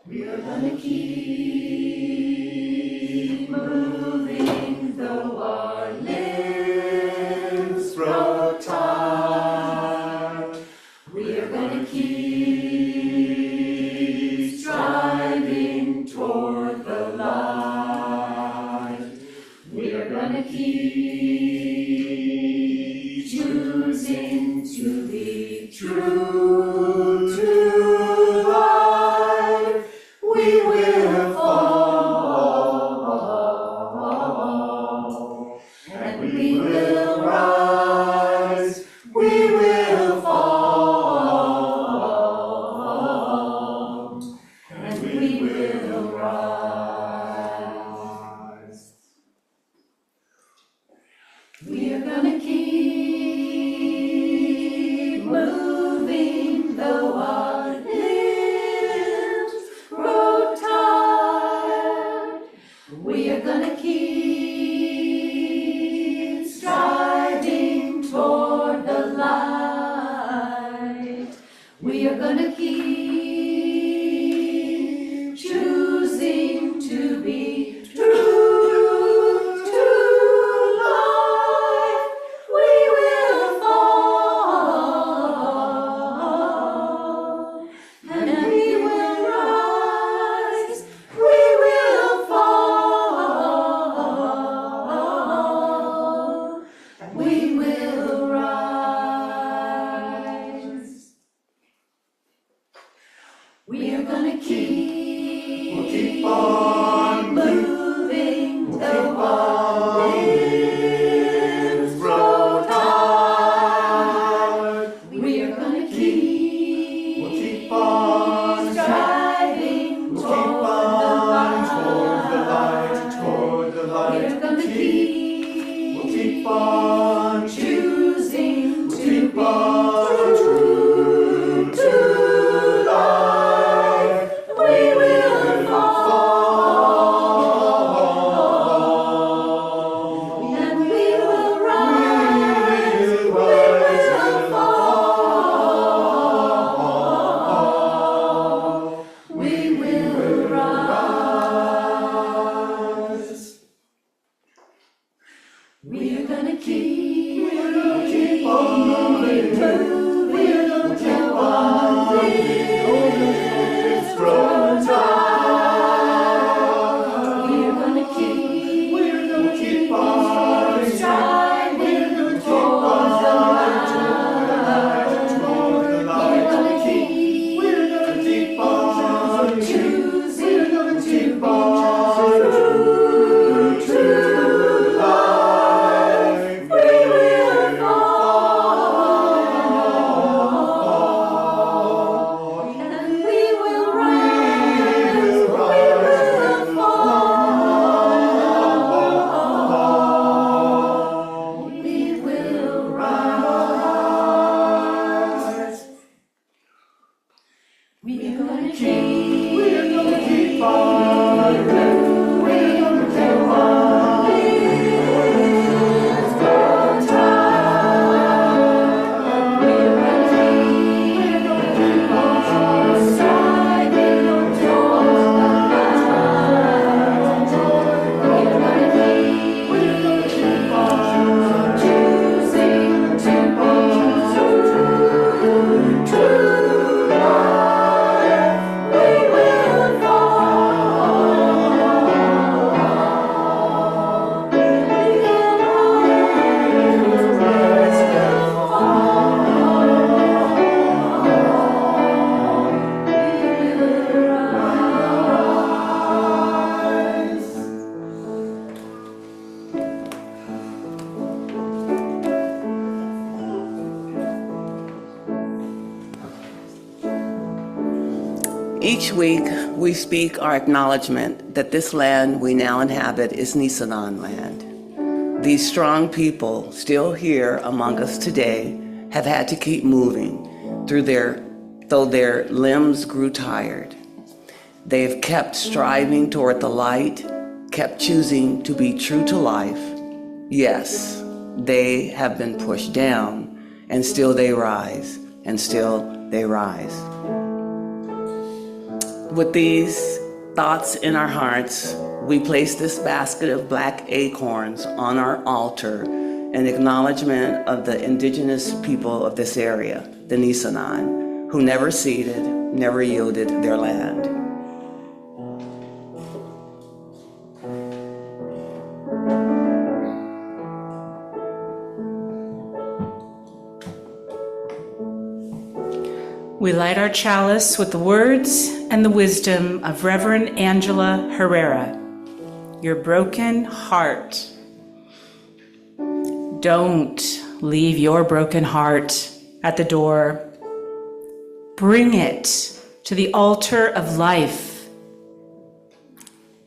We are gonna keep moving though our limbs grow tired. We are gonna keep striving toward the light. We are gonna keep choosing to be true to life. We will fall, and we will rise. We will fall, and we will rise. We are gonna keep moving though our limbs grow tired. We are gonna keep striving toward the light. We are gonna keep choosing to be true to life. We will fall, and we will rise. We will fall, and we will rise. We are gonna keep on moving though our limbs grow tired. We are gonna keep on striving toward the light. We are gonna keep on choosing to be true to life. We will fall, and we will rise. We will fall, we will rise. We are gonna keep on moving till our limbs grow tired. We are gonna keep on striving toward the light. We're gonna keep on choosing to be true to life. We will fall, and we will rise. We will fall, we will rise. We are gonna keep on moving till our limbs grow tired. We are gonna keep on striving toward the light. We are gonna keep on choosing to be true to life. We will fall, we will rise. Each week, we speak our acknowledgement that this land we now inhabit is Nisenan land. These strong people still here among us today have had to keep moving though their limbs grew tired. They've kept striving toward the light, kept choosing to be true to life. Yes, they have been pushed down, and still they rise, and still they rise. With these thoughts in our hearts, we place this basket of black acorns on our altar in acknowledgement of the indigenous people of this area, the Nisenan, who never ceded, never yielded their land. We light our chalice with the words and the wisdom of Reverend Angela Herrera. Your broken heart. Don't leave your broken heart at the door. Bring it to the altar of life.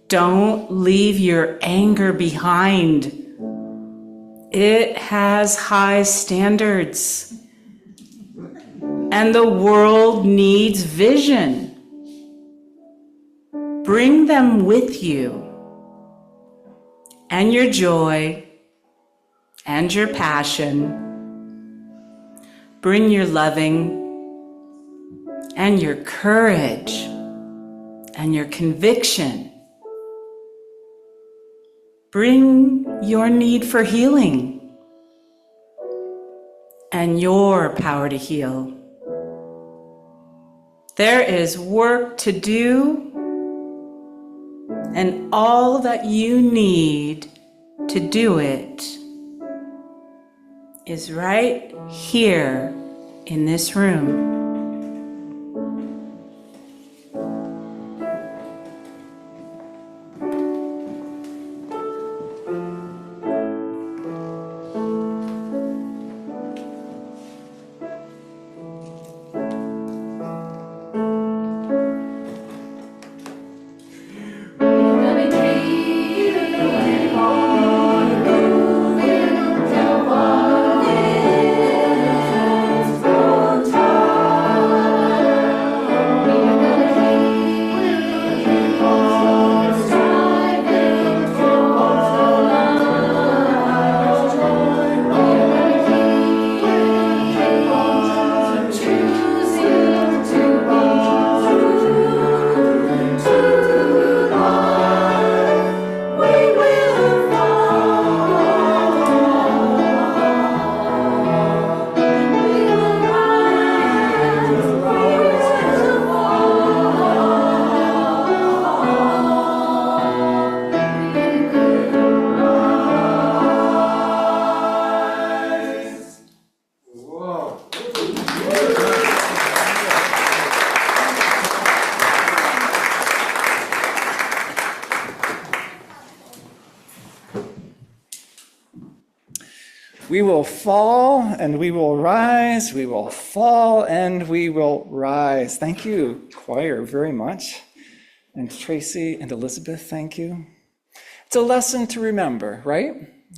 Don't leave your anger behind. It has high standards. And the world needs vision. Bring them with you, and your joy, and your passion. Bring your loving, and your courage, and your conviction. Bring your need for healing, and your power to heal. There is work to do, and all that you need to do it is right here in this room. We will fall and we will rise. We will fall and we will rise. Thank you, choir, very much. And Tracy and Elizabeth, thank you. It's a lesson to remember, right?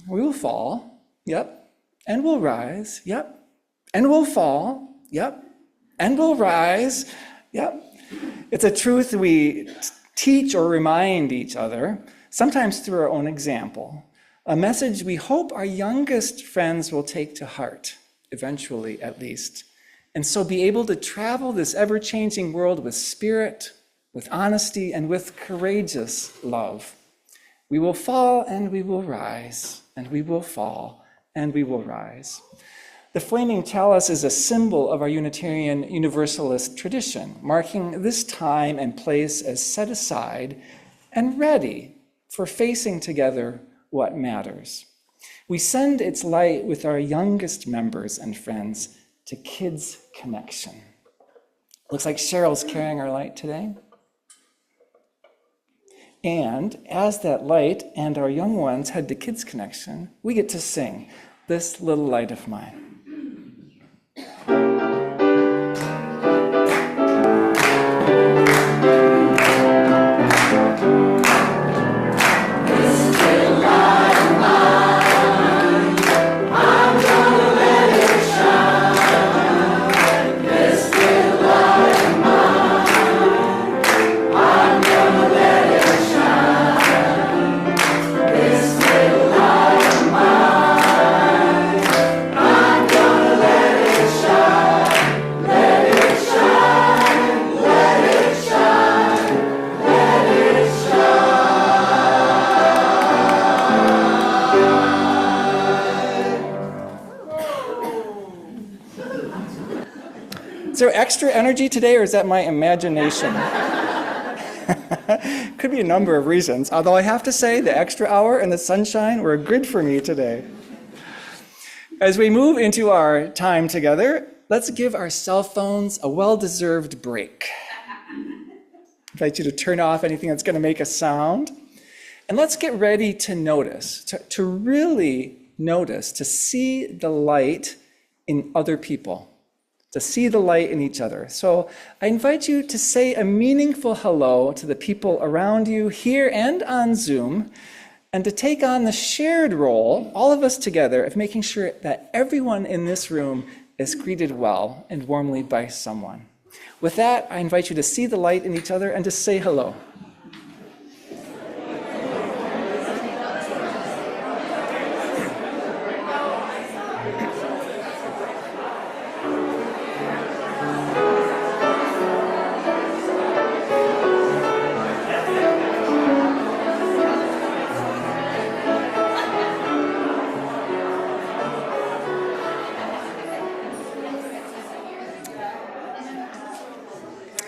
We will fall, yep. And we'll rise, yep. And we'll fall, yep. And we'll rise, yep. It's a truth we teach or remind each other, sometimes through our own example. A message we hope our youngest friends will take to heart, eventually at least, and so be able to travel this ever-changing world with spirit, with honesty, and with courageous love. We will fall and we will rise, and we will fall and we will rise. The flaming chalice is a symbol of our Unitarian Universalist tradition, marking this time and place as set aside and ready for facing together what matters. We send its light with our youngest members and friends to Kids Connection. Looks like Cheryl's carrying our light today. And as that light and our young ones head to Kids Connection, we get to sing This Little Light of Mine. I'm Is there extra energy today, or is that my imagination? Could be a number of reasons, although I have to say the extra hour and the sunshine were good for me today. As we move into our time together, let's give our cell phones a well-deserved break. I invite you to turn off anything that's going to make a sound. And let's get ready to notice, to really notice, to see the light in other people, to see the light in each other. So I invite you to say a meaningful hello to the people around you here and on Zoom, and to take on the shared role, all of us together, of making sure that everyone in this room is greeted well and warmly by someone. With that, I invite you to see the light in each other and to say hello.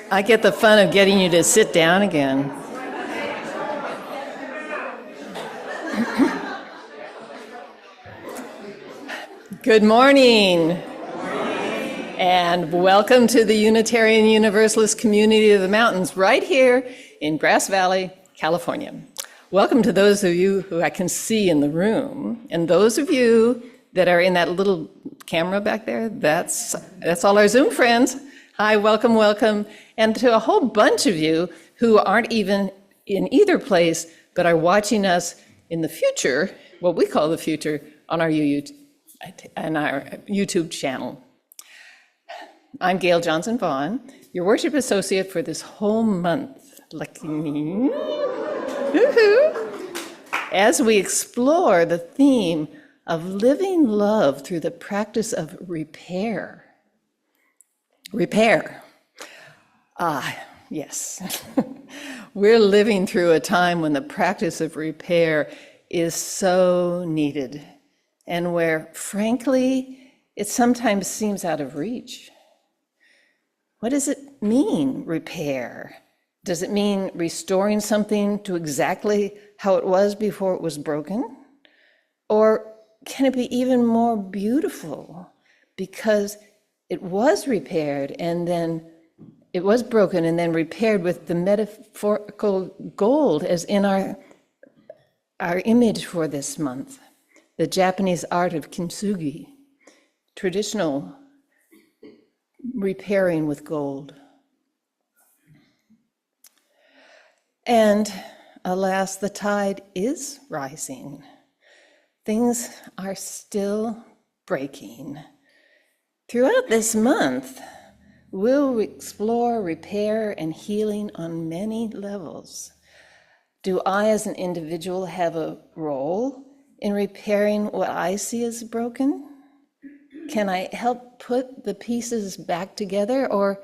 I get the fun of getting you to sit down again. Good morning, and welcome to the Unitarian Universalist Community of the Mountains right here in Grass Valley, California. Welcome to those of you who I can see in the room, and those of you that are in that little camera back there, that's all our Zoom friends. Hi, welcome, welcome. And to a whole bunch of you who aren't even in either place, but are watching us in the future, what we call the future, on our YouTube channel. I'm Gail Johnson Vaughan, your worship associate for this whole month. Lucky me. As we explore the theme of living love through the practice of repair. Repair. Yes. We're living through a time when the practice of repair is so needed, and where, frankly, it sometimes seems out of reach. What does it mean, repair? Does it mean restoring something to exactly how it was before it was broken? Or can it be even more beautiful because it was repaired and then it was broken and then repaired with the metaphorical gold, as in our image for this month, the Japanese art of kintsugi, traditional repairing with gold. And alas, the tide is rising. Things are still breaking. Throughout this month, we'll explore repair and healing on many levels. Do I, as an individual, have a role in repairing what I see as broken? Can I help put the pieces back together, or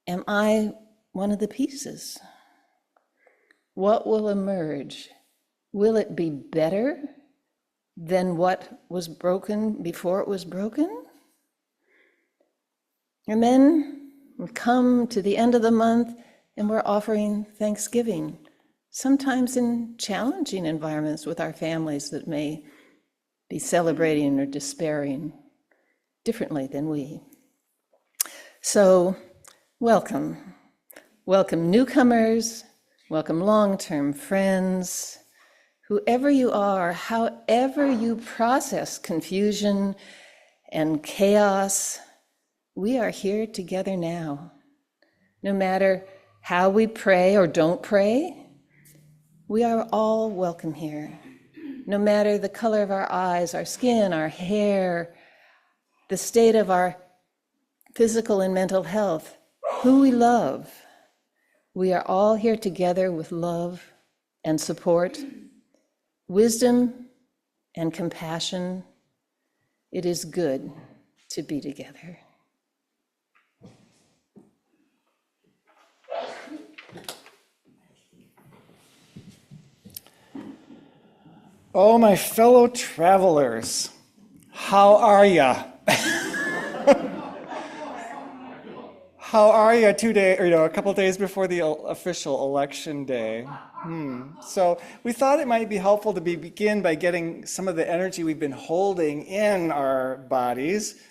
am I one of the pieces? What will emerge? Will it be better than what was broken before it was broken? And then we come to the end of the month and we're offering Thanksgiving, sometimes in challenging environments with our families that may be celebrating or despairing differently than we. So welcome. Welcome newcomers, welcome long-term friends, whoever you are, however you process confusion and chaos, we are here together now. No matter how we pray or don't pray, we are all welcome here. No matter the color of our eyes, our skin, our hair, the state of our physical and mental health, who we love, we are all here together with love and support, wisdom and compassion. It is good to be together. Oh, my fellow travelers, how are ya? How are you a couple days before the official election day? So we thought it might be helpful to begin by getting some of the energy we've been holding in our bodies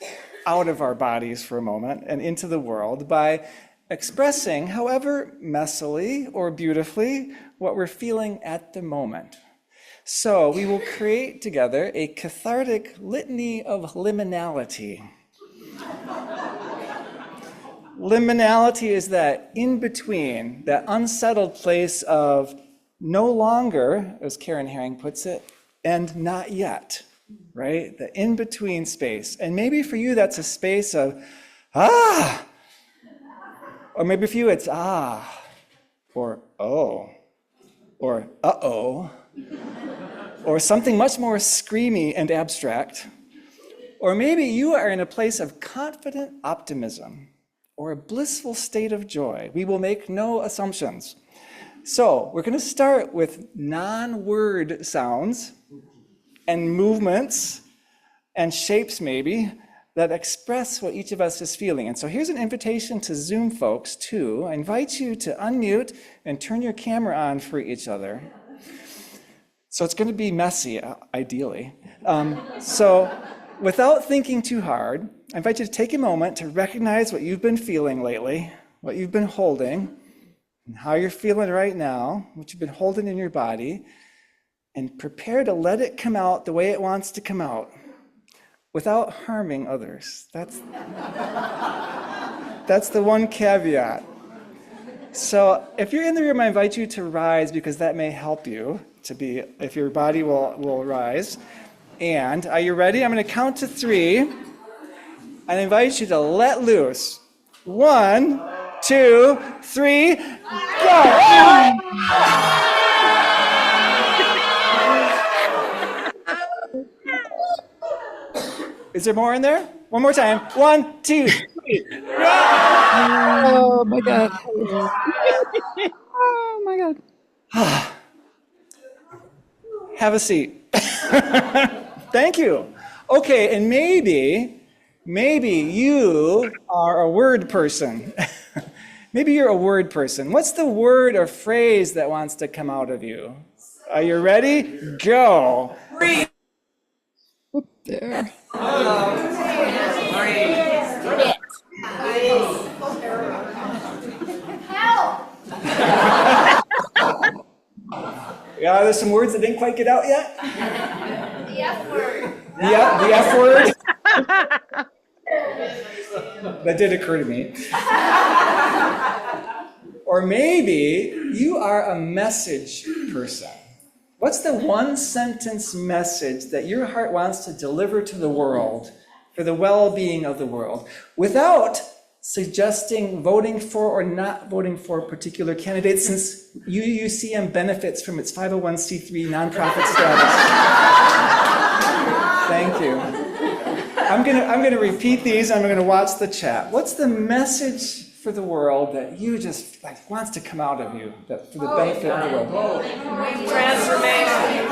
out of our bodies for a moment and into the world by expressing, however messily or beautifully, what we're feeling at the moment. So we will create together a cathartic litany of liminality. Liminality is that in-between, that unsettled place of no longer, as Karen Herring puts it, and not yet, right? The in-between space. And maybe for you, that's a space of, ah, or maybe for you, it's ah, or oh, or uh-oh, or something much more screamy and abstract. Or maybe you are in a place of confident optimism or a blissful state of joy. We will make no assumptions. So we're going to start with non-word sounds and movements and shapes maybe that express what each of us is feeling. And so here's an invitation to Zoom folks too. I invite you to unmute and turn your camera on for each other. So it's going to be messy, ideally. So without thinking too hard, I invite you to take a moment to recognize what you've been feeling lately, what you've been holding, and how you're feeling right now, what you've been holding in your body, and prepare to let it come out the way it wants to come out without harming others. That's the one caveat. So if you're in the room, I invite you to rise because that may help you to be, if your body will rise. And are you ready? I'm going to count to 3 and invite you to let loose. 1, 2, 3, go! Is there more in there? One more time. 1, 2, 3. Oh my God. Oh my God. Have a seat. Thank you. Okay, and maybe you are a word person. Maybe you're a word person. What's the word or phrase that wants to come out of you? Are you ready? Go. Up there. Yeah, there's some words that didn't quite get out yet. The F word. The F word. That did occur to me. Or maybe you are a message person. What's the one sentence message that your heart wants to deliver to the world for the well-being of the world without suggesting voting for or not voting for particular candidates, since UUCM benefits from its 501c3 nonprofit status? Thank you. I'm gonna repeat these. I'm gonna watch the chat. What's the message for the world that you just wants to come out of you that for the benefit of the world? Transformation.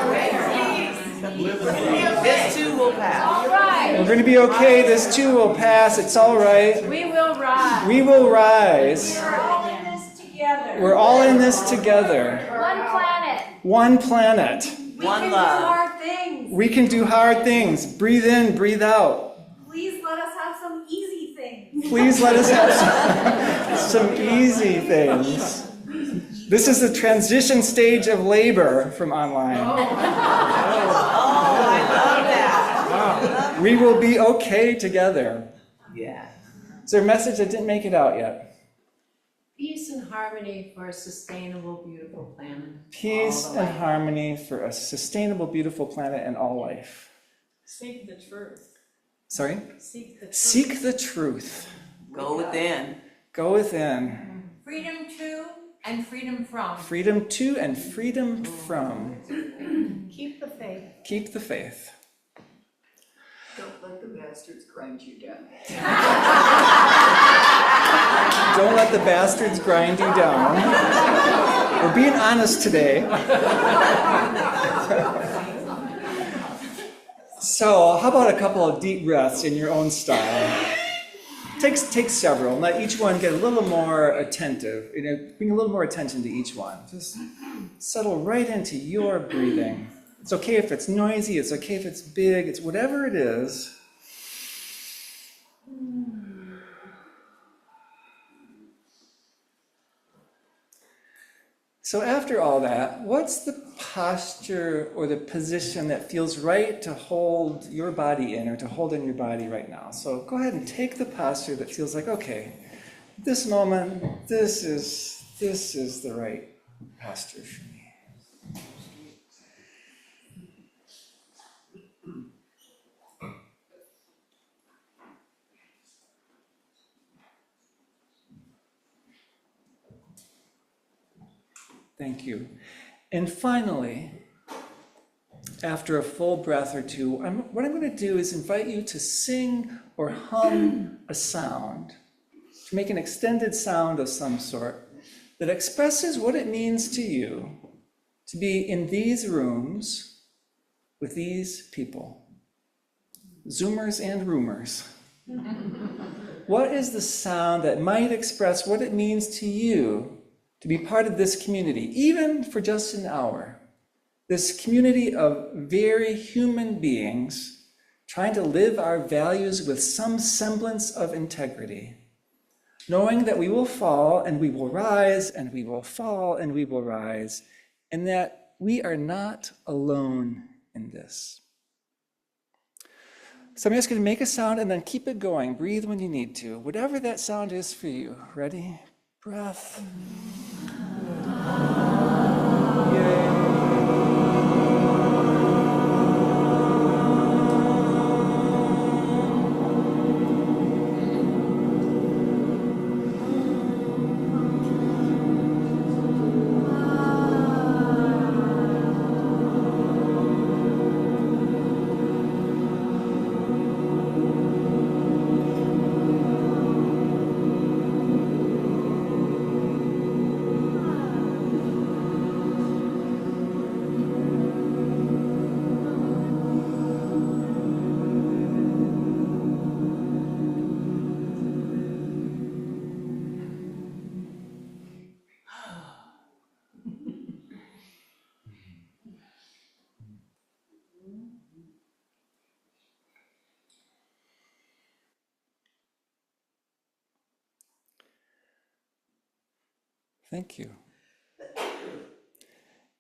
This too will pass. All right. We're gonna be okay. This too will pass. It's all right. We will rise. We will rise. We're all in this together. We're all in this together. One planet. One planet. One We can love. do hard things. We can do hard things. Breathe in, breathe out. Please let us have some easy things. Please let us have some easy things. This is the transition stage of labor from online. Oh, I love that. We will be okay together. Yeah. Is there a message that didn't make it out yet? Peace and harmony for a sustainable, beautiful planet. Peace All the and way. harmony for a sustainable, beautiful planet and all life. Seek the truth. Sorry? Seek the truth. Seek the truth. Go within. Go within. Freedom to and freedom from. Freedom to and freedom from. Keep the faith. Keep the faith. Don't let the bastards grind you down. Don't let the bastards grind you down. We're being honest today. So, how about a couple of deep breaths in your own style? Take several, and let each one get a little more attentive. Bring a little more attention to each one. Just settle right into your breathing. It's okay if it's noisy, it's okay if it's big, it's whatever it is. So after all that, what's the posture or the position that feels right to hold your body in or to hold in your body right now? So go ahead and take the posture that feels like, okay, this moment, this is the right posture for me. Thank you. And finally, after a full breath or two, what I'm going to do is invite you to sing or hum a sound, to make an extended sound of some sort that expresses what it means to you to be in these rooms with these people, Zoomers and Roomers. What is the sound that might express what it means to you to be part of this community, even for just an hour? This community of very human beings trying to live our values with some semblance of integrity, knowing that we will fall and we will rise and we will fall and we will rise, and that we are not alone in this. So I'm just going to make a sound and then keep it going. Breathe when you need to. Whatever that sound is for you. Ready? Breath. Yay. Thank you.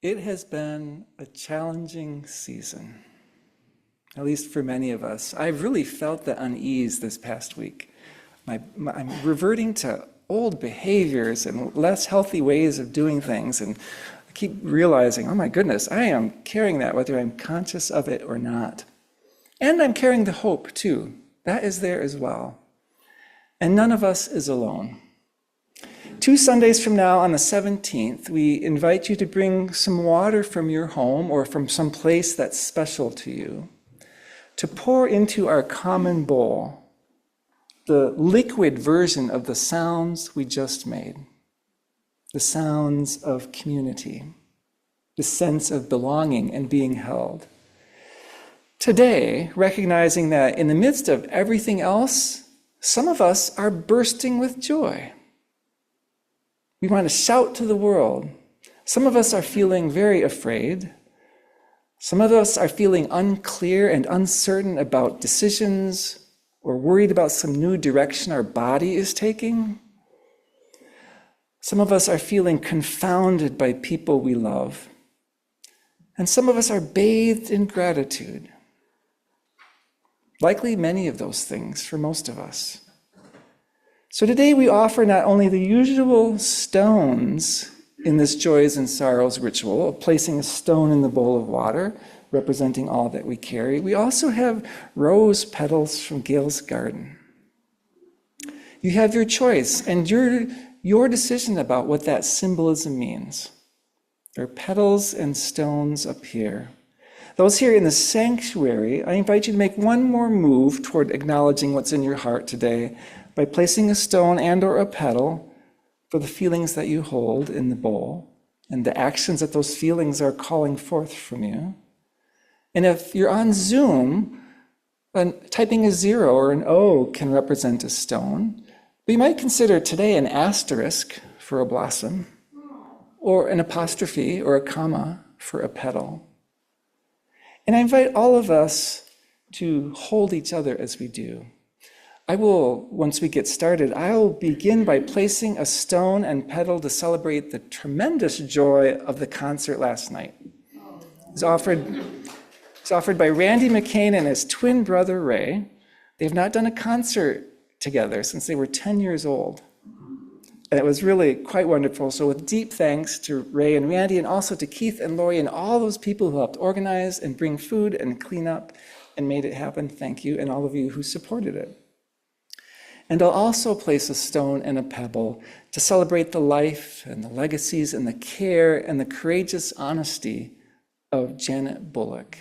It has been a challenging season, at least for many of us. I've really felt the unease this past week. I'm reverting to old behaviors and less healthy ways of doing things, and I keep realizing, oh my goodness, I am carrying that whether I'm conscious of it or not. And I'm carrying the hope too. That is there as well. And none of us is alone. 2 Sundays from now, on the 17th, we invite you to bring some water from your home or from some place that's special to you, to pour into our common bowl the liquid version of the sounds we just made, the sounds of community, the sense of belonging and being held. Today, recognizing that in the midst of everything else, some of us are bursting with joy. We want to shout to the world. Some of us are feeling very afraid. Some of us are feeling unclear and uncertain about decisions or worried about some new direction our body is taking. Some of us are feeling confounded by people we love. And some of us are bathed in gratitude. Likely many of those things for most of us. So today we offer not only the usual stones in this joys and sorrows ritual of placing a stone in the bowl of water, representing all that we carry, we also have rose petals from Gail's garden. You have your choice and your decision about what that symbolism means. There are petals and stones up here. Those here in the sanctuary, I invite you to make one more move toward acknowledging what's in your heart today by placing a stone and or a petal for the feelings that you hold in the bowl and the actions that those feelings are calling forth from you. And if you're on Zoom, Typing a 0 or an O can represent a stone. But you might consider today an asterisk for a blossom, or an apostrophe or a comma for a petal. And I invite all of us to hold each other as we do. I will, once we get started, I'll begin by placing a stone and petal to celebrate the tremendous joy of the concert last night. It was offered by Randy McCain and his twin brother, Ray. They've not done a concert together since they were 10 years old. And it was really quite wonderful. So with deep thanks to Ray and Randy, and also to Keith and Lori and all those people who helped organize and bring food and clean up and made it happen, thank you, and all of you who supported it. And I'll also place a stone and a pebble to celebrate the life and the legacies and the care and the courageous honesty of Janet Bullock,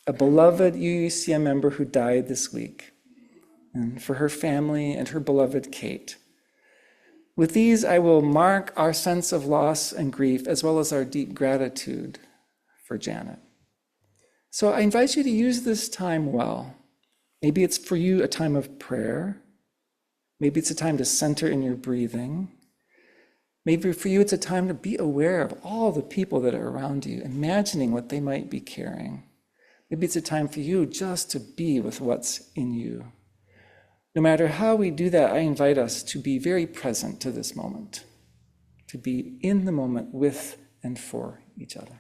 a beloved UUCM member who died this week, and for her family and her beloved Kate. With these, I will mark our sense of loss and grief, as well as our deep gratitude for Janet. So I invite you to use this time well. Maybe it's for you a time of prayer. Maybe it's a time to center in your breathing. Maybe for you it's a time to be aware of all the people that are around you, imagining what they might be carrying. Maybe it's a time for you just to be with what's in you. No matter how we do that, I invite us to be very present to this moment, to be in the moment with and for each other.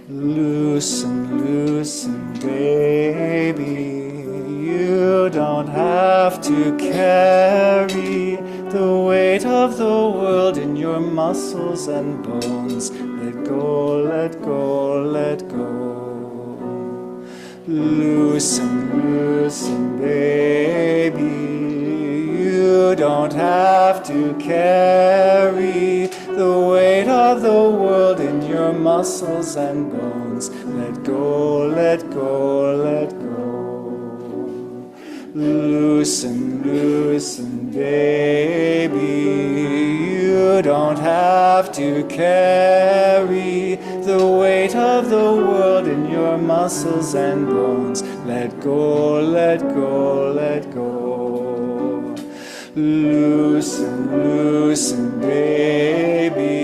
Loosen, loosen, baby, you don't have to carry the weight of the world in your muscles and bones. Let go, let go, let go. Loosen, loosen, baby, you don't have to carry the weight of the world in your muscles and bones. Let go, let go, let go. Loosen, loosen, baby, you don't have to carry the weight of the world in your muscles and bones. Let go, let go, let go. Loosen, loosen, baby,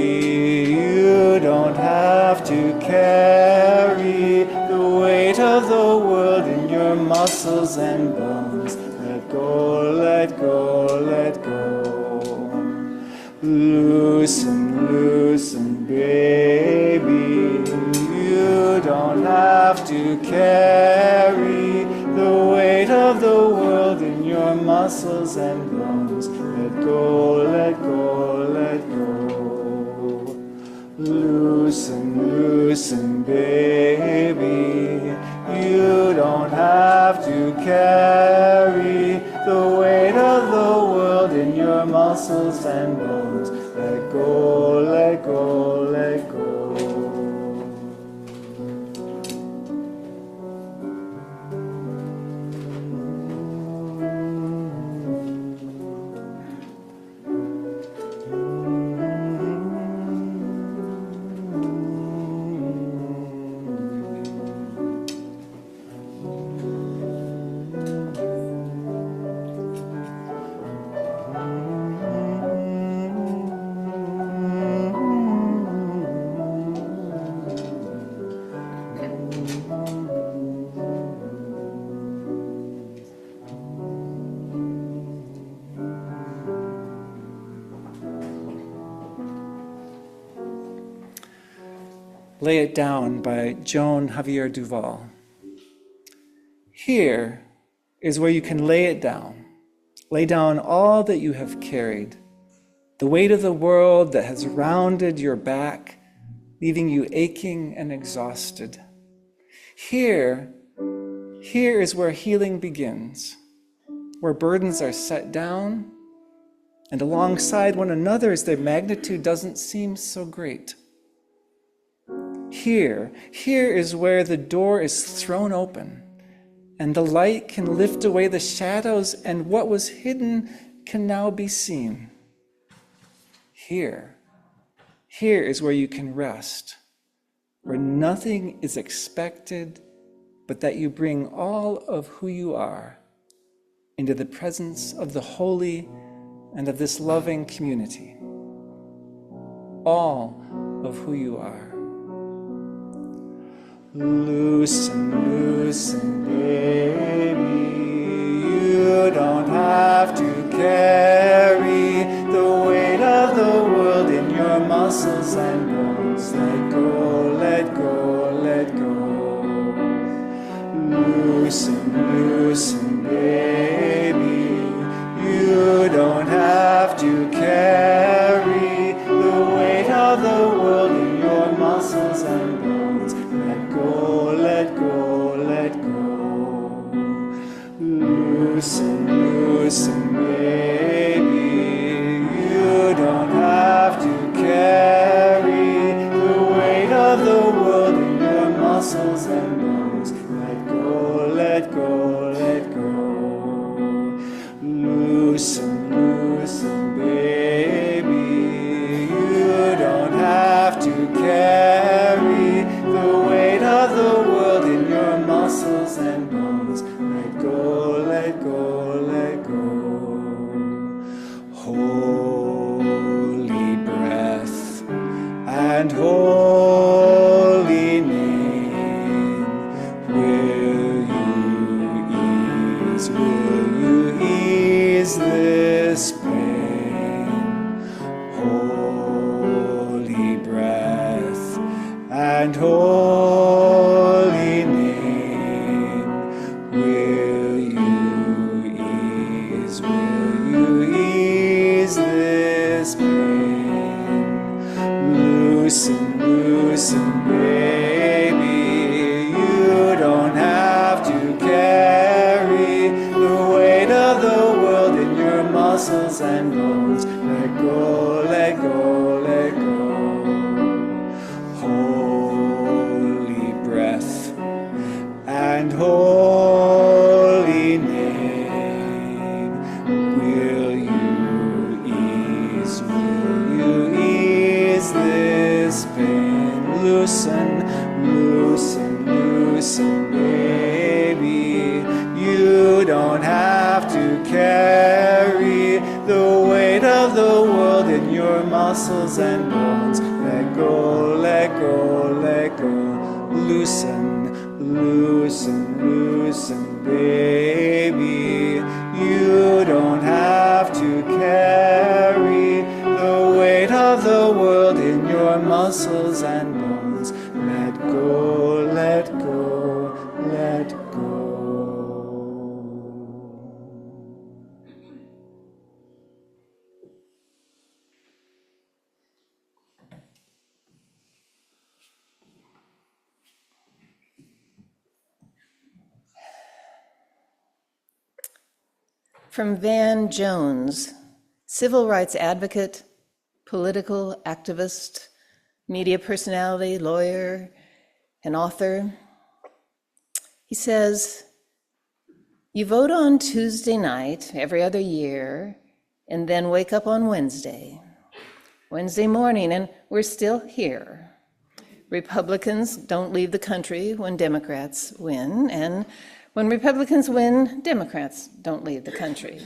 you don't have to carry the weight of the world in your muscles and bones. Let go, let go, let go. Loosen, loosen, baby, you don't have to carry the weight of the world in your muscles and bones. Let go, let go, let go. Loosen, loosen, baby, you don't have to carry the weight of the world in your muscles and bones. Let go, let go, let go. Lay It Down by Joan Javier Duval. Here is where you can lay it down. Lay down all that you have carried, the weight of the world that has rounded your back, leaving you aching and exhausted. Here is where healing begins, where burdens are set down, and alongside one another as their magnitude doesn't seem so great. Here is where the door is thrown open, and the light can lift away the shadows, and what was hidden can now be seen. Here is where you can rest, where nothing is expected, but that you bring all of who you are into the presence of the holy and of this loving community. All of who you are. Loosen, loosen, baby. You don't have to carry the weight of the world in your muscles and bones. Let go, let go, let go. Loosen, loosen, baby. You don't have to carry the weight of the world in your muscles and bones. Let go, let go, let go. Loosen, loosen, baby. You don't have to carry the weight of the world in your muscles and bones. Let go, let go, let go. Loosen, loosen, baby. You don't have to carry the weight of the world in your muscles and bones. Let go, let go, let go. Holy breath and holy name, will you ease this pain? Holy breath and holy name, will you ease this pain? Loosen, loosen, baby. You don't have to carry the weight of the world in your muscles and bones. Let go, let go, let go. Holy breath and holy name, will you ease this pain? Loosen, loosen, loosen, baby. You don't have to carry the weight of the world in your muscles and bones. Let go, let go, let go. Loosen, loosen, loosen, baby. You don't have to carry the weight of the world in your muscles and bones. Let go, let go, let go. From Van Jones, civil rights advocate, political activist, media personality, lawyer, and author. He says, you vote on Tuesday night every other year and then wake up on Wednesday morning, and we're still here. Republicans don't leave the country when Democrats win, and when Republicans win, Democrats don't leave the country.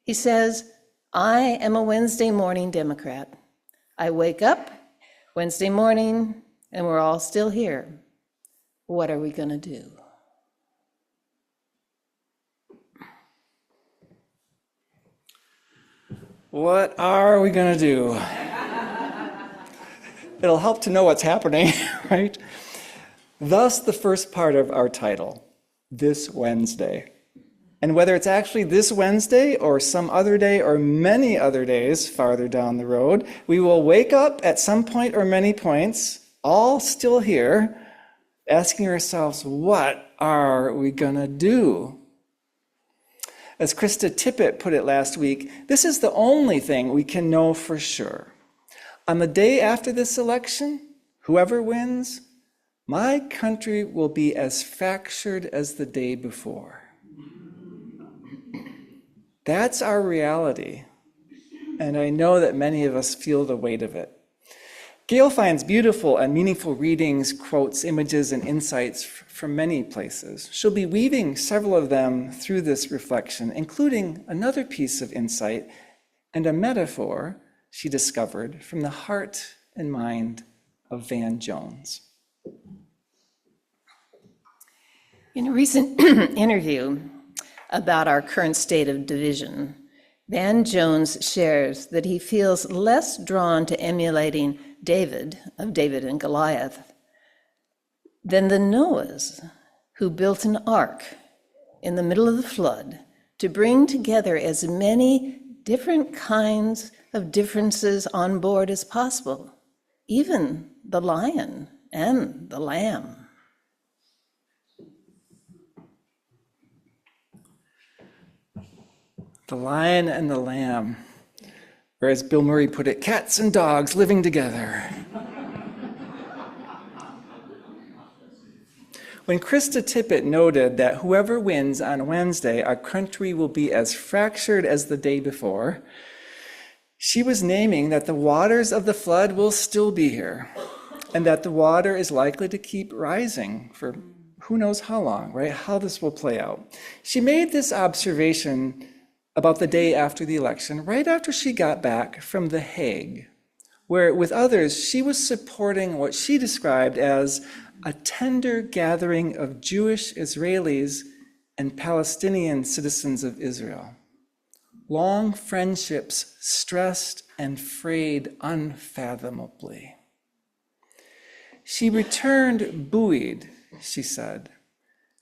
He says, I am a Wednesday morning Democrat. I wake up Wednesday morning and we're all still here. What are we going to do? What are we going to do? It'll help to know what's happening, right? Thus, the first part of our title, This Wednesday. And whether it's actually this Wednesday or some other day or many other days farther down the road, we will wake up at some point or many points, all still here, asking ourselves, what are we gonna do? As Krista Tippett put it last week, this is the only thing we can know for sure. On the day after this election, whoever wins, my country will be as fractured as the day before. That's our reality, and I know that many of us feel the weight of it. Gail finds beautiful and meaningful readings, quotes, images, and insights from many places. She'll be weaving several of them through this reflection, including another piece of insight and a metaphor she discovered from the heart and mind of Van Jones. In a recent interview about our current state of division, Van Jones shares that he feels less drawn to emulating David, of David and Goliath, than the Noahs who built an ark in the middle of the flood to bring together as many different kinds of differences on board as possible, even the lion and the lamb. The lion and the lamb, or as Bill Murray put it, cats and dogs living together. When Krista Tippett noted that whoever wins on Wednesday, our country will be as fractured as the day before, she was naming that the waters of the flood will still be here, and that the water is likely to keep rising for who knows how long, right? How this will play out. She made this observation about the day after the election, right after she got back from The Hague, where with others, she was supporting what she described as a tender gathering of Jewish Israelis and Palestinian citizens of Israel. Long friendships stressed and frayed unfathomably. She returned buoyed, she said,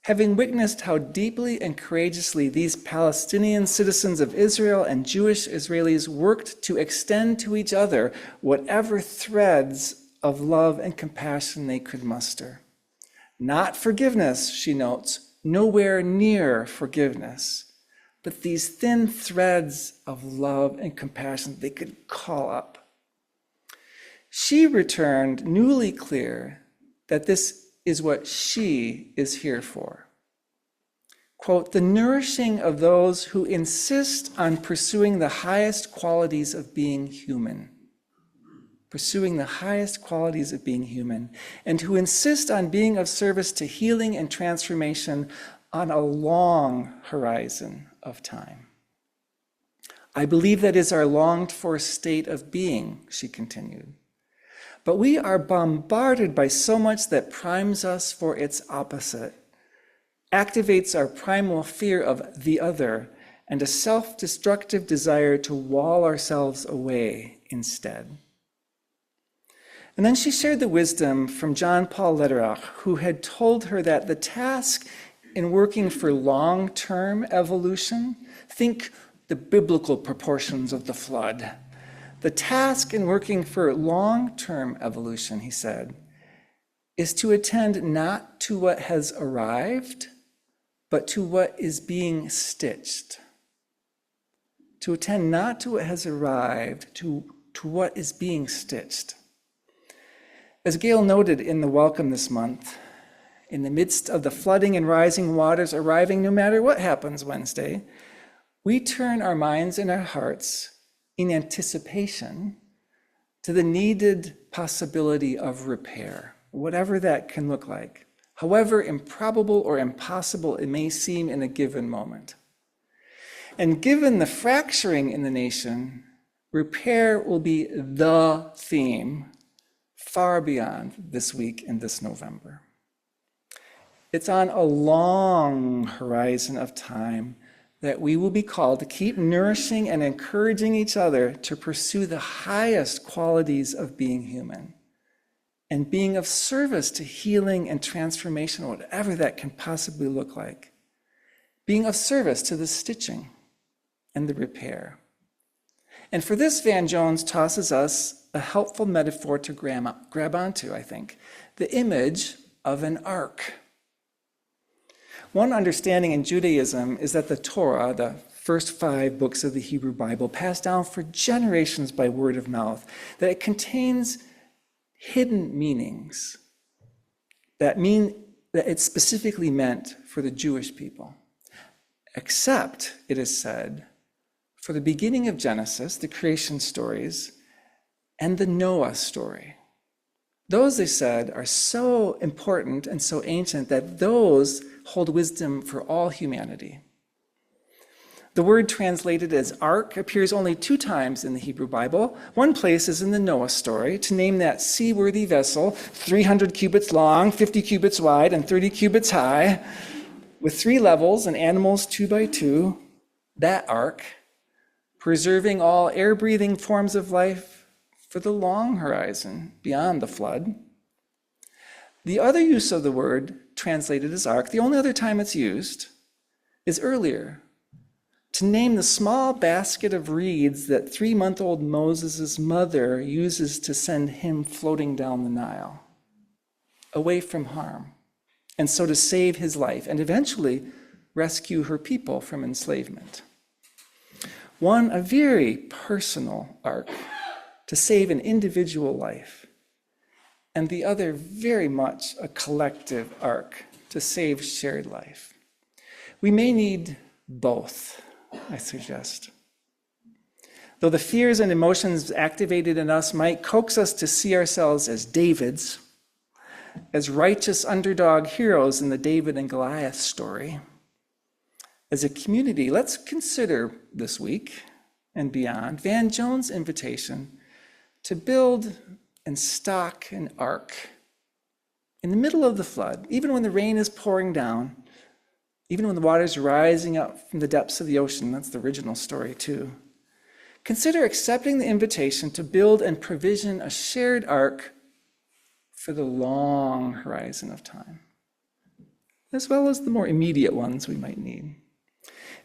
having witnessed how deeply and courageously these Palestinian citizens of Israel and Jewish Israelis worked to extend to each other whatever threads of love and compassion they could muster. Not forgiveness, she notes, nowhere near forgiveness, but these thin threads of love and compassion they could call up. She returned newly clear that this is what she is here for. Quote, the nourishing of those who insist on pursuing the highest qualities of being human. Pursuing the highest qualities of being human, and who insist on being of service to healing and transformation on a long horizon of time. I believe that is our longed for state of being, she continued. But we are bombarded by so much that primes us for its opposite, activates our primal fear of the other, and a self-destructive desire to wall ourselves away instead. And then she shared the wisdom from John Paul Lederach, who had told her that the task in working for long-term evolution, think the biblical proportions of the flood. The task in working for long-term evolution, he said, is to attend not to what has arrived, but to what is being stitched. To attend not to what has arrived, to what is being stitched. As Gail noted in the welcome this month, in the midst of the flooding and rising waters arriving no matter what happens Wednesday, we turn our minds and our hearts in anticipation to the needed possibility of repair, whatever that can look like, however improbable or impossible it may seem in a given moment. And given the fracturing in the nation, repair will be the theme far beyond this week and this November. It's on a long horizon of time that we will be called to keep nourishing and encouraging each other to pursue the highest qualities of being human. and being of service to healing and transformation, whatever that can possibly look like. Being of service to the stitching and the repair. And for this, Van Jones tosses us a helpful metaphor to grab onto, I think, the image of an ark. One understanding in Judaism is that the Torah, the first 5 books of the Hebrew Bible, passed down for generations by word of mouth, that it contains hidden meanings that mean that it's specifically meant for the Jewish people. Except, it is said, for the beginning of Genesis, the creation stories, and the Noah story. Those, they said, are so important and so ancient that those hold wisdom for all humanity. The word translated as ark appears only 2 times in the Hebrew Bible. One place is in the Noah story, to name that seaworthy vessel, 300 cubits long, 50 cubits wide, and 30 cubits high, with 3 levels and animals 2 by 2, that ark, preserving all air-breathing forms of life for the long horizon beyond the flood. The other use of the word translated as ark, the only other time it's used, is earlier, to name the small basket of reeds that 3-month-old Moses' mother uses to send him floating down the Nile, away from harm, and so to save his life and eventually rescue her people from enslavement. One, a very personal ark to save an individual life, and the other very much a collective ark to save shared life. We may need both, I suggest. Though the fears and emotions activated in us might coax us to see ourselves as Davids, as righteous underdog heroes in the David and Goliath story, as a community, let's consider this week and beyond Van Jones' invitation to build and stock an ark in the middle of the flood, even when the rain is pouring down, even when the water's rising up from the depths of the ocean. That's the original story too. Consider accepting the invitation to build and provision a shared ark for the long horizon of time, as well as the more immediate ones we might need.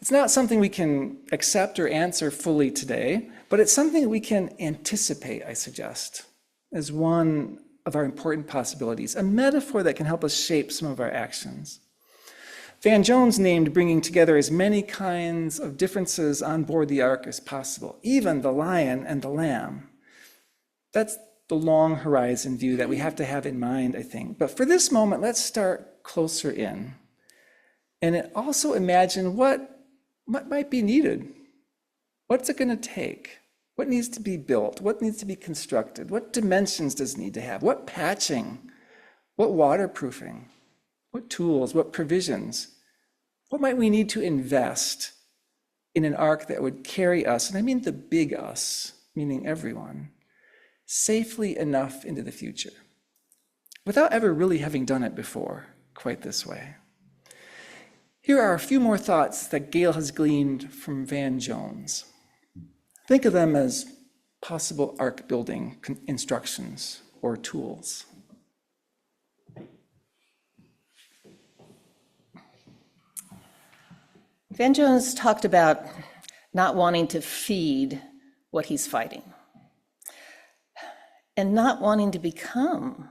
It's not something we can accept or answer fully today, but it's something we can anticipate, I suggest, as one of our important possibilities, a metaphor that can help us shape some of our actions. Van Jones named bringing together as many kinds of differences on board the ark as possible, even the lion and the lamb. That's the long horizon view that we have to have in mind, I think. But for this moment, let's start closer in. And also imagine what might be needed. What's it going to take? What needs to be built? What needs to be constructed? What dimensions does it need to have? What patching? What waterproofing? What tools? What provisions? What might we need to invest in an ark that would carry us, and I mean the big us, meaning everyone, safely enough into the future, without ever really having done it before quite this way? Here are a few more thoughts that Gail has gleaned from Van Jones. Think of them as possible ark building instructions or tools. Van Jones talked about not wanting to feed what he's fighting and not wanting to become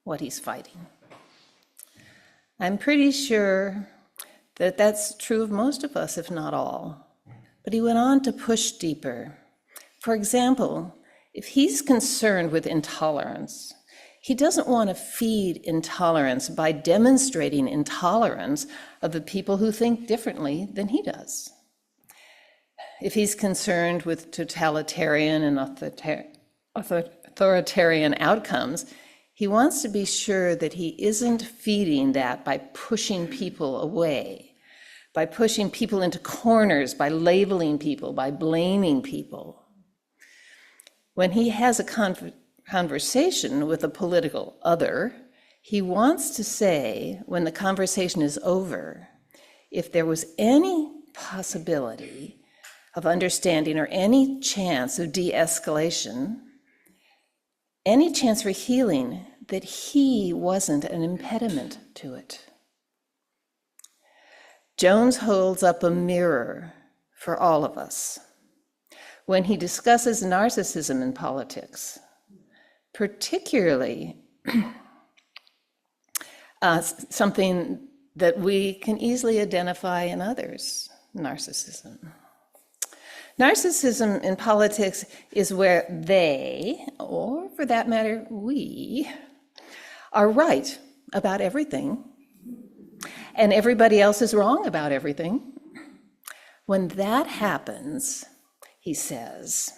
what he's fighting. I'm pretty sure that that's true of most of us, if not all. But he went on to push deeper. For example, if he's concerned with intolerance, he doesn't want to feed intolerance by demonstrating intolerance of the people who think differently than he does. If he's concerned with totalitarian and authoritarian outcomes, he wants to be sure that he isn't feeding that by pushing people away, by pushing people into corners, by labeling people, by blaming people. When he has a conversation with a political other, he wants to say, when the conversation is over, if there was any possibility of understanding or any chance of de-escalation, any chance for healing, that he wasn't an impediment to it. Jones holds up a mirror for all of us when he discusses narcissism in politics, particularly something that we can easily identify in others, narcissism. Narcissism in politics is where they, or for that matter, we, are right about everything, and everybody else is wrong about everything. When that happens, he says,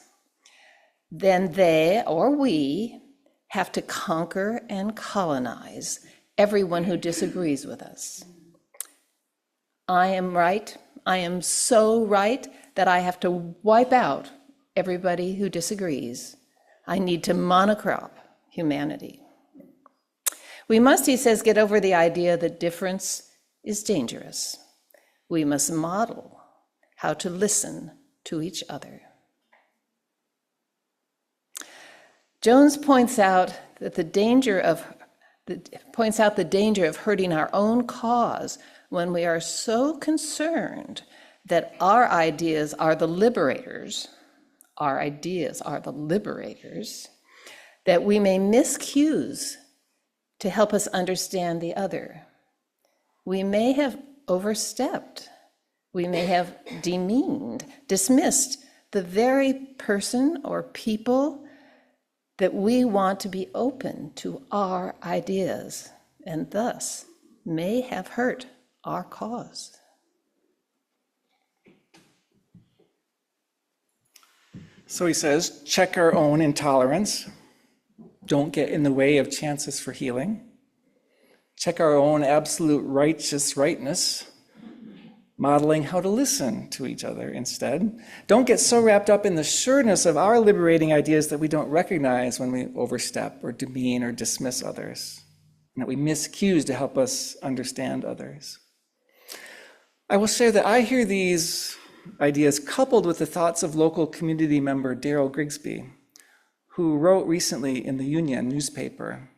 then they, or we, have to conquer and colonize everyone who disagrees with us. I am right. I am so right that I have to wipe out everybody who disagrees. I need to monocrop humanity. We must, he says, get over the idea that difference is dangerous. We must model how to listen to each other. Jones points out the danger of hurting our own cause when we are so concerned that our ideas are the liberators, that we may miss cues to help us understand the other. We may have overstepped. We may have demeaned, dismissed the very person or people that we want to be open to our ideas, and thus may have hurt our cause. So he says, check our own intolerance. Don't get in the way of chances for healing. Check our own absolute righteous rightness, modeling how to listen to each other instead. Don't get so wrapped up in the sureness of our liberating ideas that we don't recognize when we overstep or demean or dismiss others, and that we miss cues to help us understand others. I will share that I hear these ideas coupled with the thoughts of local community member Daryl Grigsby, who wrote recently in the Union newspaper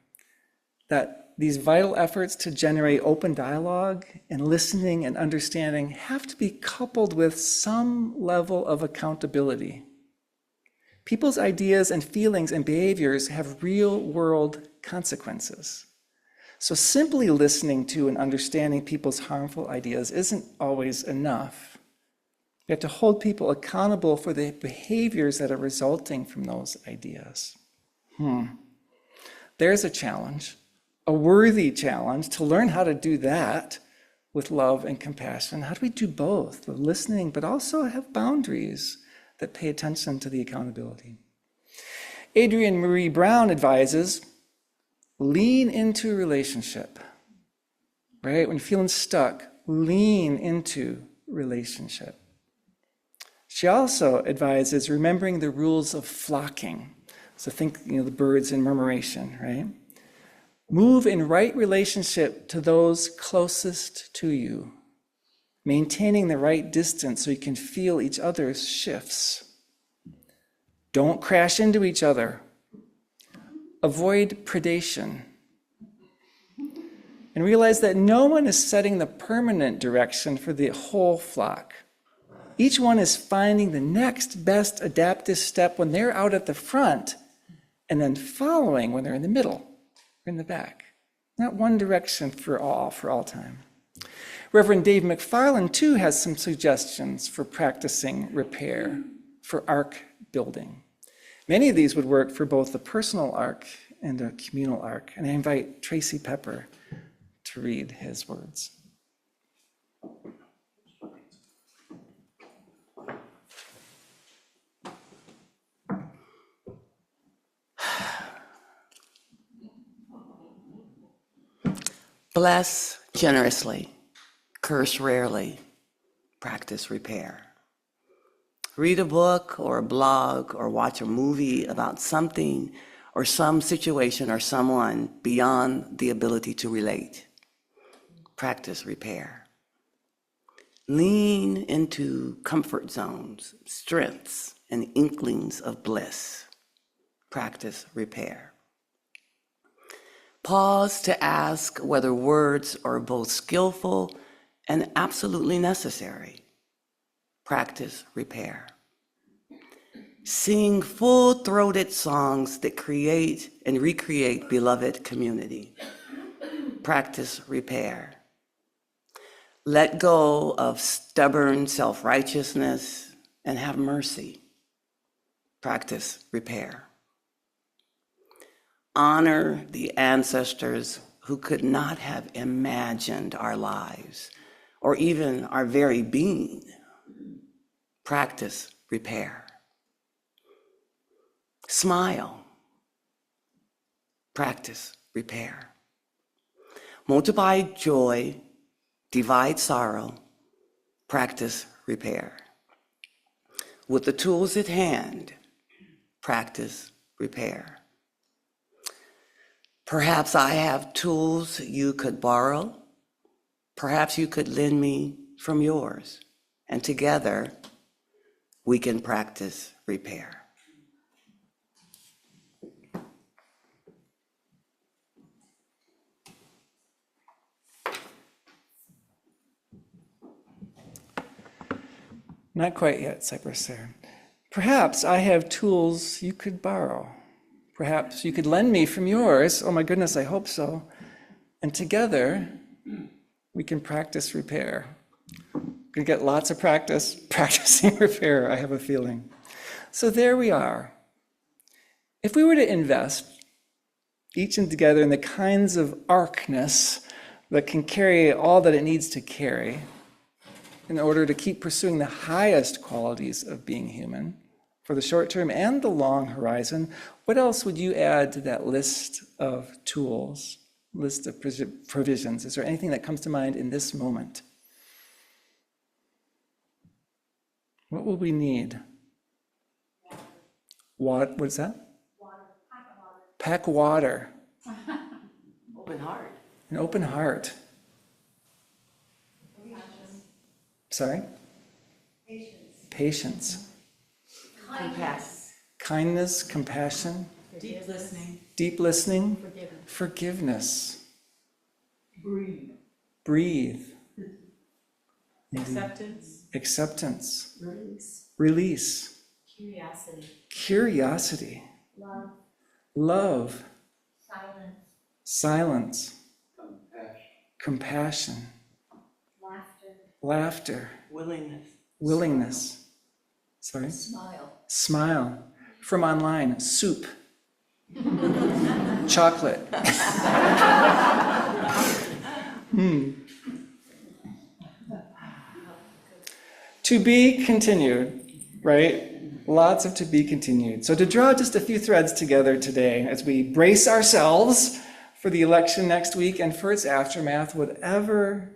that these vital efforts to generate open dialogue and listening and understanding have to be coupled with some level of accountability. People's ideas and feelings and behaviors have real-world consequences. So simply listening to and understanding people's harmful ideas isn't always enough. We have to hold people accountable for the behaviors that are resulting from those ideas. There's a challenge, a worthy challenge to learn how to do that with love and compassion. How do we do both, the listening, but also have boundaries that pay attention to the accountability? Adrienne Marie Brown advises, lean into a relationship, right? When you're feeling stuck, lean into relationship. She also advises remembering the rules of flocking. So think, the birds in murmuration, right? Move in right relationship to those closest to you, maintaining the right distance so you can feel each other's shifts. Don't crash into each other. Avoid predation. And realize that no one is setting the permanent direction for the whole flock. Each one is finding the next best adaptive step when they're out at the front, and then following when they're in the middle or in the back. Not one direction for all time. Reverend Dave McFarland, too, has some suggestions for practicing repair, for ark building. Many of these would work for both the personal ark and a communal ark. And I invite Tracy Pepper to read his words. Bless generously, curse rarely, practice repair. Read a book or a blog or watch a movie about something or some situation or someone beyond the ability to relate. Practice repair. Lean into comfort zones, strengths, and inklings of bliss. Practice repair. Pause to ask whether words are both skillful and absolutely necessary. Practice repair. Sing full-throated songs that create and recreate beloved community. Practice repair. Let go of stubborn self-righteousness and have mercy. Practice repair. Honor the ancestors who could not have imagined our lives or even our very being. Practice repair. Smile. Practice repair. Multiply joy, divide sorrow. Practice repair. With the tools at hand, practice repair. Perhaps I have tools you could borrow. Perhaps you could lend me from yours, and together we can practice repair. Not quite yet, Cypress there. Perhaps I have tools you could borrow. Perhaps you could lend me from yours. Oh my goodness, I hope so. And together, we can practice repair. We're gonna get lots of practice practicing repair, I have a feeling. So there we are. If we were to invest each and together in the kinds of arcness that can carry all that it needs to carry in order to keep pursuing the highest qualities of being human for the short term and the long horizon, what else would you add to that list of tools, list of provisions? Is there anything that comes to mind in this moment? What will we need? What? What's that? Water. Pack water. Open heart. An open heart. Sorry? Patience. Kindness, compassion. Deep listening. Deep listening. Forgiveness. Breathe. Acceptance. Acceptance. Release. Release. Curiosity. Curiosity. Love. Love. Silence. Silence. Compassion. Laughter. Laughter. Willingness. Willingness. Sorry? Smile. Smile. From online, soup. Chocolate. To be continued, right? Lots of to be continued. So to draw just a few threads together today as we brace ourselves for the election next week and for its aftermath, whatever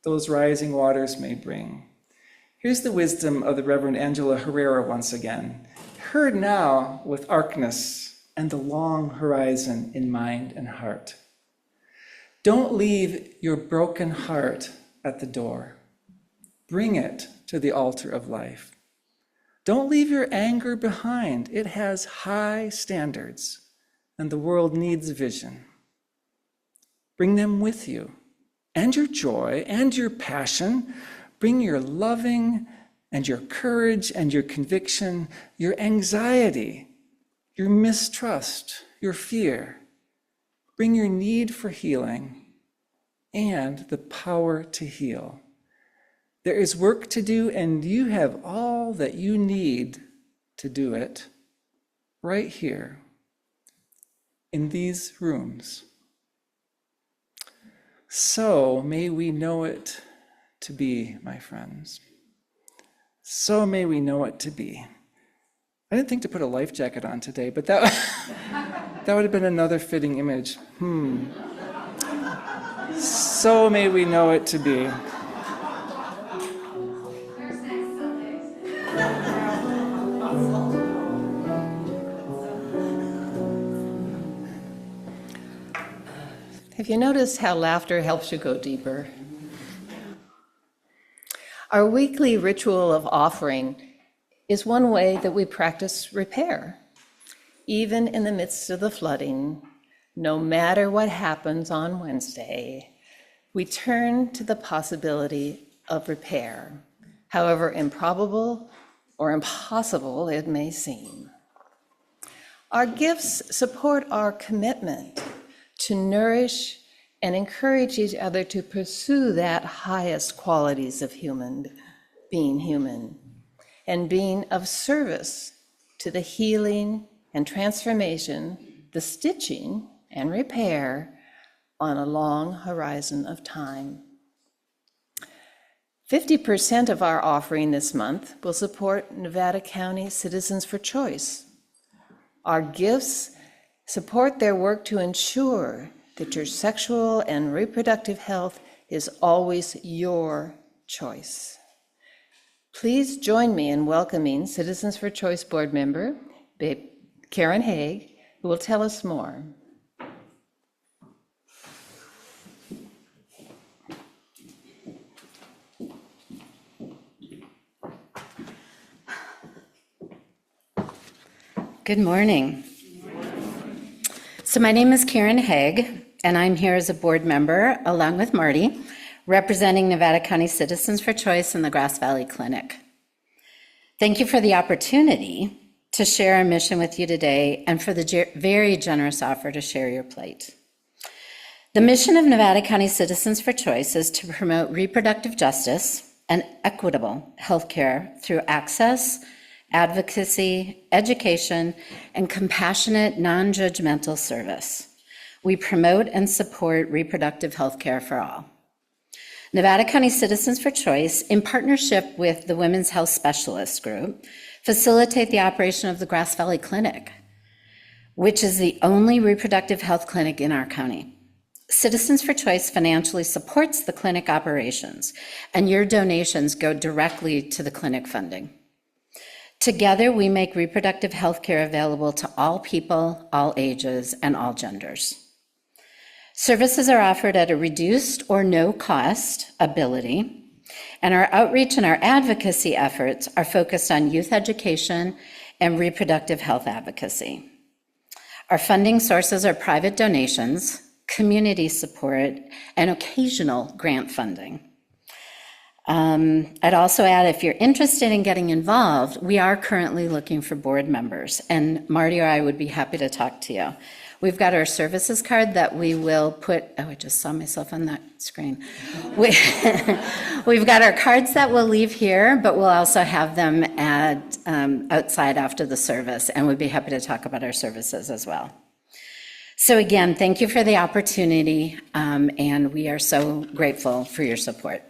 those rising waters may bring. Here's the wisdom of the Reverend Angela Herrera once again, heard now with arcness and the long horizon in mind and heart. Don't leave your broken heart at the door. Bring it to the altar of life. Don't leave your anger behind. It has high standards, and the world needs vision. Bring them with you, and your joy, and your passion. Bring your loving, and your courage, and your conviction, your anxiety, your mistrust, your fear. Bring your need for healing, and the power to heal. There is work to do, and you have all that you need to do it right here in these rooms. So may we know it to be, my friends. So may we know it to be. I didn't think to put a life jacket on today, but that would have been another fitting image. So may we know it to be. Have you noticed how laughter helps you go deeper? Our weekly ritual of offering is one way that we practice repair. Even in the midst of the flooding, no matter what happens on Wednesday, we turn to the possibility of repair, however improbable or impossible it may seem. Our gifts support our commitment to nourish and encourage each other to pursue that highest qualities of being human, and being of service to the healing and transformation, the stitching and repair on a long horizon of time. 50% of our offering this month will support Nevada County Citizens for Choice. Our gifts support their work to ensure that your sexual and reproductive health is always your choice. Please join me in welcoming Citizens for Choice board member, Karen Haig, who will tell us more. Good morning. So my name is Karen Haig, and I'm here as a board member, along with Marty, representing Nevada County Citizens for Choice and the Grass Valley Clinic. Thank you for the opportunity to share our mission with you today and for the very generous offer to share your plate. The mission of Nevada County Citizens for Choice is to promote reproductive justice and equitable healthcare through access, advocacy, education, and compassionate, non-judgmental service. We promote and support reproductive health care for all. Nevada County Citizens for Choice, in partnership with the Women's Health Specialist Group, facilitate the operation of the Grass Valley Clinic, which is the only reproductive health clinic in our county. Citizens for Choice financially supports the clinic operations, and your donations go directly to the clinic funding. Together, we make reproductive health care available to all people, all ages, and all genders. Services are offered at a reduced or no cost ability, and our outreach and our advocacy efforts are focused on youth education and reproductive health advocacy. Our funding sources are private donations, community support, and occasional grant funding. I'd also add, if you're interested in getting involved, we are currently looking for board members, and Marty or I would be happy to talk to you. We've got our services card that we will put, oh, I just saw myself on that screen. We've got our cards that we'll leave here, but we'll also have them at outside after the service, and we'd be happy to talk about our services as well. So again, thank you for the opportunity, and we are so grateful for your support.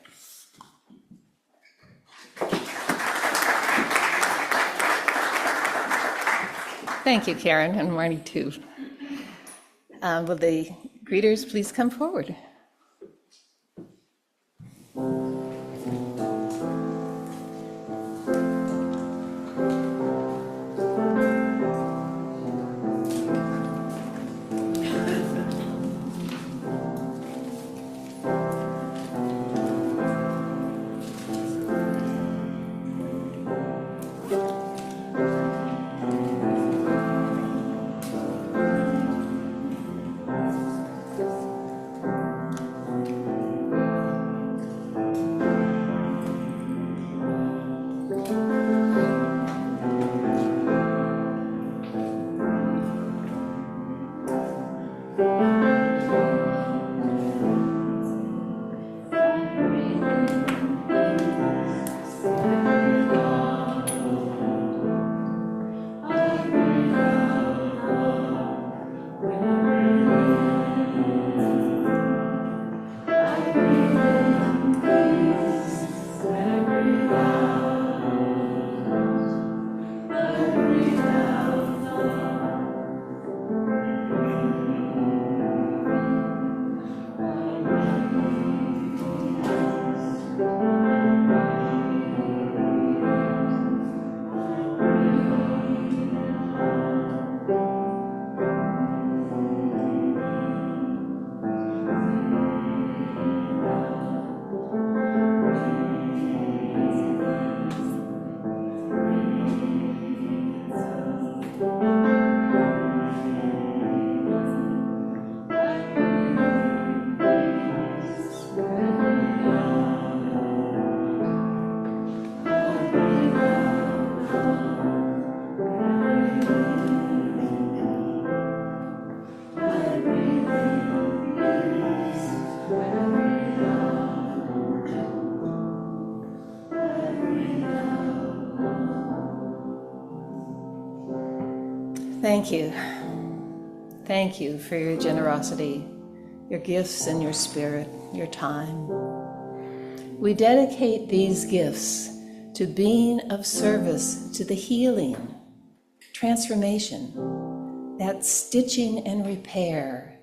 Thank you, Karen, and Marty too. Will the greeters please come forward? Thank you. Thank you for your generosity, your gifts and your spirit, your time. We dedicate these gifts to being of service to the healing, transformation, that stitching and repair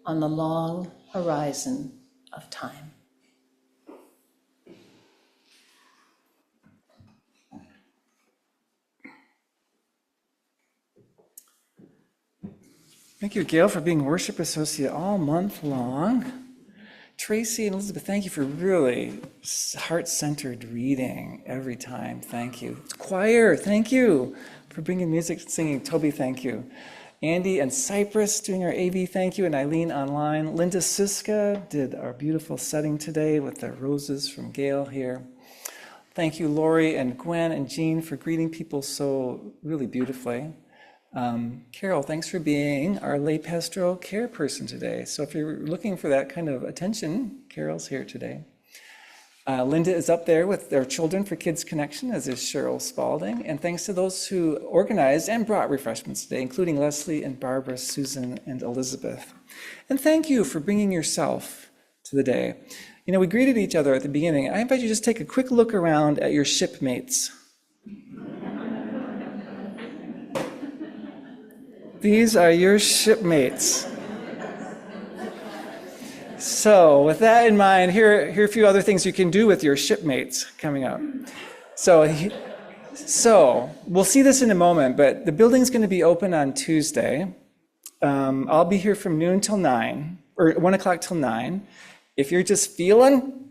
on the long horizon of time. Thank you, Gail, for being worship associate all month long. Tracy and Elizabeth, thank you for really heart-centered reading every time. Thank you. Choir, thank you for bringing music and singing. Toby, thank you. Andy and Cypress doing our AV, thank you. And Eileen online. Linda Siska did our beautiful setting today with the roses from Gail here. Thank you, Lori and Gwen and Jean, for greeting people so really beautifully. Carol, thanks for being our lay pastoral care person today. So if you're looking for that kind of attention, Carol's here today. Linda is up there with their Children for Kids Connection, as is Cheryl Spalding. And thanks to those who organized and brought refreshments today, including Leslie and Barbara, Susan, and Elizabeth. And thank you for bringing yourself to the day. You know, we greeted each other at the beginning. I invite you to just take a quick look around at your shipmates. These are your shipmates. So with that in mind, here are a few other things you can do with your shipmates coming up. So we'll see this in a moment, but the building's going to be open on Tuesday. I'll be here from noon till 9, or 1 o'clock till 9. If you're just feeling,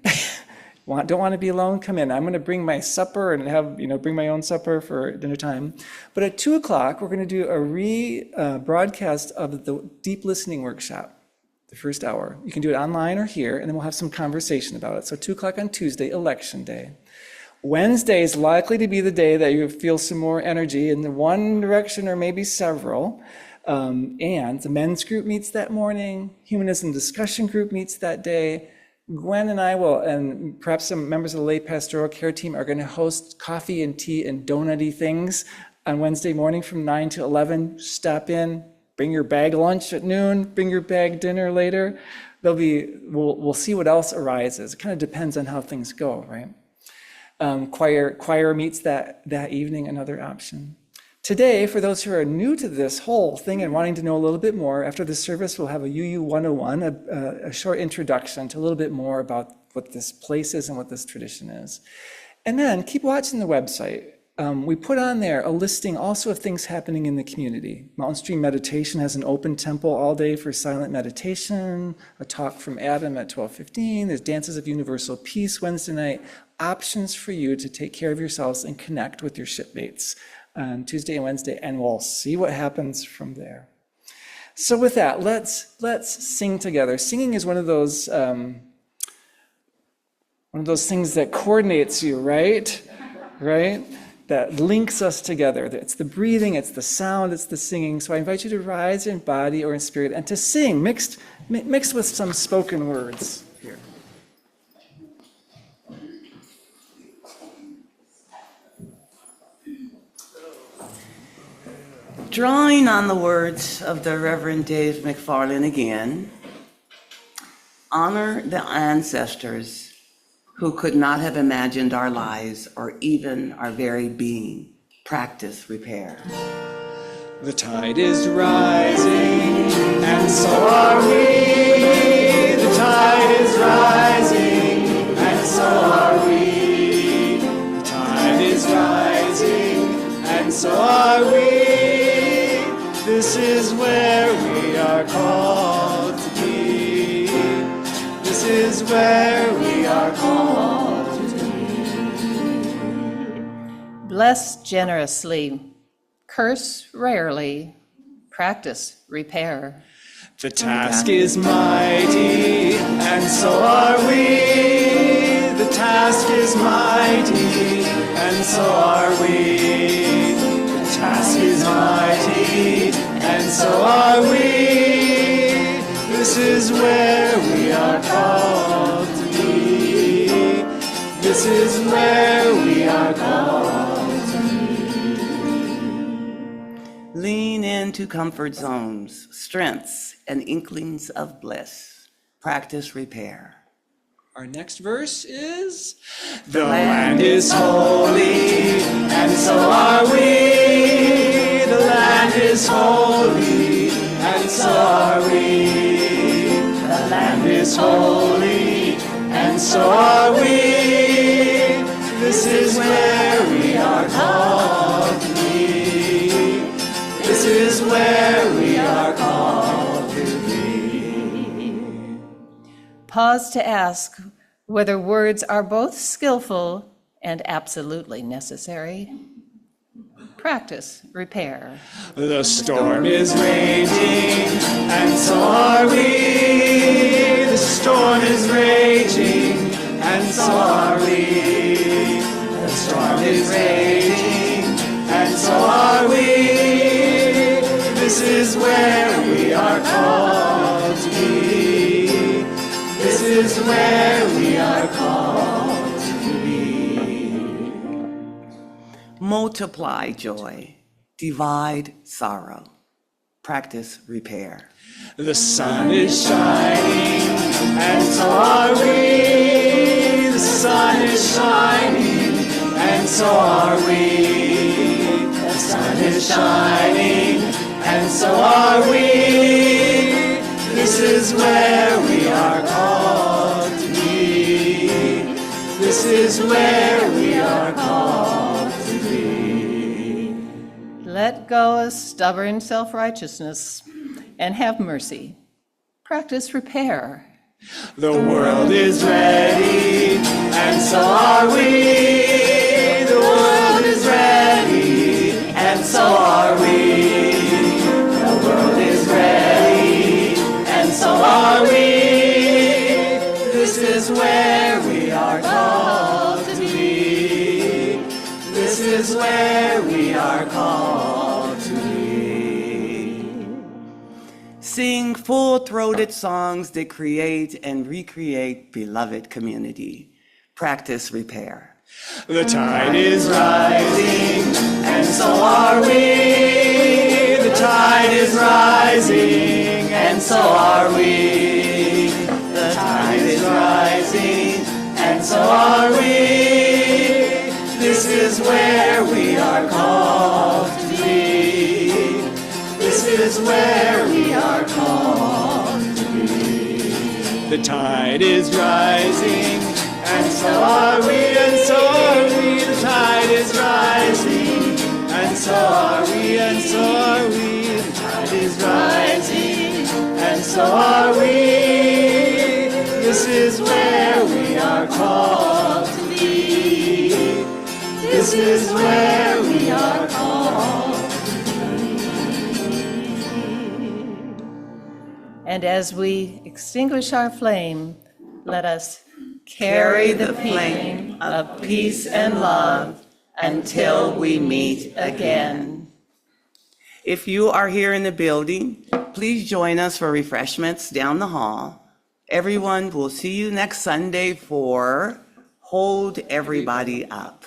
don't want to be alone, come in. I'm going to bring my supper and bring my own supper for dinner time. But at 2 o'clock, we're going to do a broadcast of the deep listening workshop, the first hour. You can do it online or here, and then we'll have some conversation about it. So 2 o'clock on Tuesday, election day. Wednesday is likely to be the day that you feel some more energy in the one direction or maybe several. And the men's group meets that morning. Humanism discussion group meets that day. Gwen and I will, and perhaps some members of the lay pastoral care team, are going to host coffee and tea and donut-y things on Wednesday morning from 9 to 11. Stop in, bring your bag lunch at noon, bring your bag dinner later. We'll see what else arises. It kind of depends on how things go, right? Choir meets that evening, another option. Today, for those who are new to this whole thing and wanting to know a little bit more, after the service, we'll have a UU 101, a short introduction to a little bit more about what this place is and what this tradition is. And then keep watching the website. We put on there a listing also of things happening in the community. Mountain Stream Meditation has an open temple all day for silent meditation, a talk from Adam at 12:15. There's Dances of Universal Peace Wednesday night. Options for you to take care of yourselves and connect with your shipmates on Tuesday and Wednesday, and we'll see what happens from there. So with that, let's sing together. Singing is one of those things that coordinates you, right? Right? That links us together. It's the breathing, it's the sound, it's the singing. So I invite you to rise in body or in spirit and to sing, mixed with some spoken words here. Drawing on the words of the Reverend Dave McFarlane again, honor the ancestors who could not have imagined our lives or even our very being. Practice repair. The tide is rising, and so are we. The tide is rising, and so are we. The tide is rising, and so are we. This is where we are called to be. This is where we are called to be. Bless generously, curse rarely, practice repair. The task is mighty, and so are we. The task is mighty, and so are we. The task is mighty, and so are we. This is where we are called to be. This is where we are called to be. Lean into into comfort zones, strengths, and inklings of bliss. Practice repair. Our next verse is, the land is holy, and so are we. The land is holy, and so are we. The land is holy, and so are we. This is where we are called to be. This is where we are called to be. Pause to ask whether words are both skillful and absolutely necessary. Practice repair. The storm is raging, and so are we. The storm is raging, and so are we. The storm is raging, and so are we. This is where we are called to be. This is where we are called to be. Multiply joy, divide sorrow. Practice repair. The sun is shining, and so are we. The sun is shining, and so are we. The sun is shining, and so are we. This is where we are called to be. This is where we are called to be. Let go of stubborn self-righteousness and have mercy. Practice repair. The world is ready, and so are we. The world is ready, and so are we. The world is ready, and so are we. This is where we are called to be. This is where we are called to be. Sing full-throated songs that create and recreate beloved community. Practice repair. The tide is rising, and so are we. The tide is rising, and so are we. The tide is rising, and so are we. This is where we are called to be. This is where we are called to be. The tide is rising, and so are we, and so are we. The tide is rising, and so are we, and so are we. The tide is rising, and so are we. This is where we are called to be. This is where we are called to be. And as we extinguish our flame, let us carry the flame of peace and love until we meet again. If you are here in the building, please join us for refreshments down the hall. Everyone, will see you next Sunday for Hold Everybody Up.